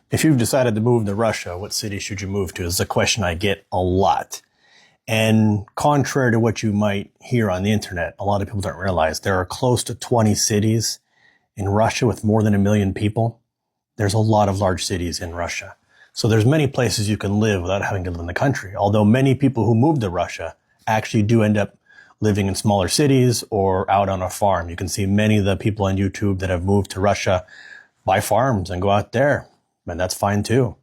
If you've decided to move to Russia, what city should you move to is a question I get a lot. And contrary to what you might hear on the internet, a lot of people don't realize there are close to 20 cities in Russia with more than 1 million people. There's a lot of large cities in Russia. So there's many places you can live without having to live in the country. Although many people who move to Russia actually do end up living in smaller cities or out on a farm. You can see many of the people on YouTube that have moved to Russia buy farms and go out there. And that's fine too.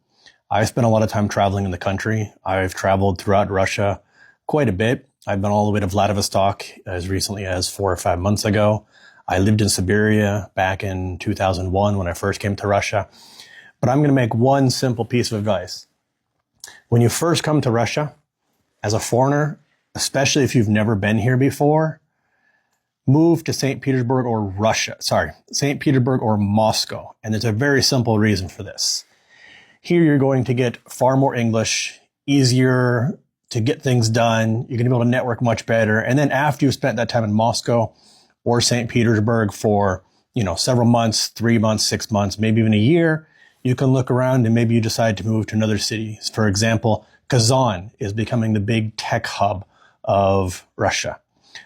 I've spent a lot of time traveling in the country. I've traveled throughout Russia quite a bit. I've been all the way to Vladivostok as recently as 4 or 5 months ago. I lived in Siberia back in 2001 when I first came to Russia. But I'm going to make one simple piece of advice. When you first come to Russia, as a foreigner, especially if you've never been here before, move to St. Petersburg or St. Petersburg or Moscow. And there's a very simple reason for this. Here you're going to get far more English, easier to get things done. You're going to be able to network much better. And then after you've spent that time in Moscow or St. Petersburg for, several months, 3 months, 6 months, maybe even a year, you can look around and maybe you decide to move to another city. For example, Kazan is becoming the big tech hub of Russia.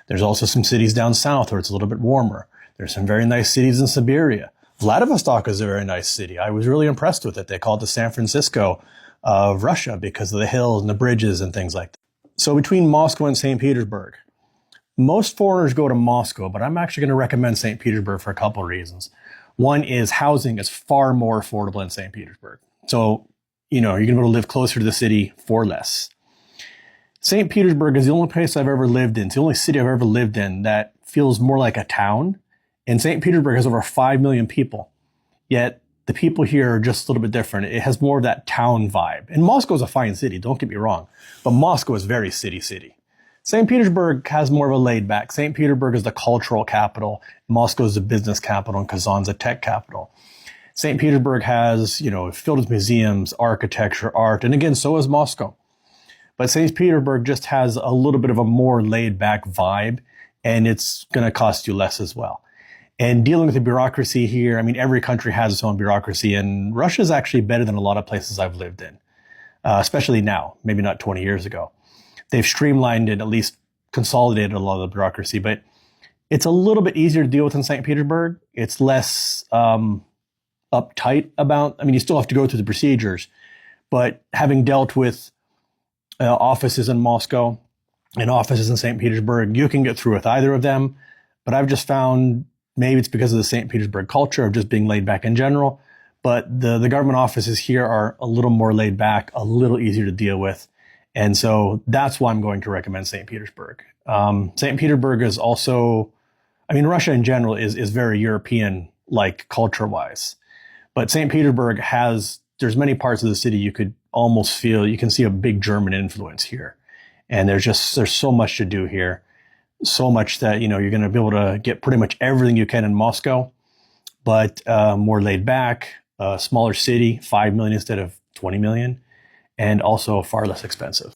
There's also some cities down south where it's a little bit warmer. There's some very nice cities in Siberia. Vladivostok is a very nice city. I was really impressed with it. They call it the San Francisco of Russia because of the hills and the bridges and things like that. So between Moscow and St. Petersburg, most foreigners go to Moscow, but I'm actually going to recommend St. Petersburg for a couple of reasons. One is housing is far more affordable in St. Petersburg. So, you're going to be able to live closer to the city for less. St. Petersburg is the only place I've ever lived in. It's the only city I've ever lived in that feels more like a town. And St. Petersburg has over 5 million people. Yet the people here are just a little bit different. It has more of that town vibe. And Moscow is a fine city, don't get me wrong. But Moscow is very city. St. Petersburg has more of a laid back. St. Petersburg is the cultural capital. Moscow is the business capital and Kazan's the tech capital. St. Petersburg has, filled with museums, architecture, art, and again, so is Moscow. But St. Petersburg just has a little bit of a more laid back vibe, and it's going to cost you less as well. And dealing with the bureaucracy here, every country has its own bureaucracy, and Russia is actually better than a lot of places I've lived in, especially now, maybe not 20 years ago. They've streamlined and at least consolidated a lot of the bureaucracy, but it's a little bit easier to deal with in St. Petersburg. It's less uptight about, you still have to go through the procedures, but having dealt with offices in Moscow and offices in St. Petersburg, you can get through with either of them. But I've just found, maybe it's because of the St. Petersburg culture of just being laid back in general, but the government offices here are a little more laid back, a little easier to deal with. And so that's why I'm going to recommend St. Petersburg. St. Petersburg is also, Russia in general is very European-like culture-wise. But St. Petersburg there's many parts of the city you could almost feel, you can see a big German influence here. And there's so much to do here. So much that, you're going to be able to get pretty much everything you can in Moscow, but more laid back, smaller city, 5 million instead of 20 million, and also far less expensive.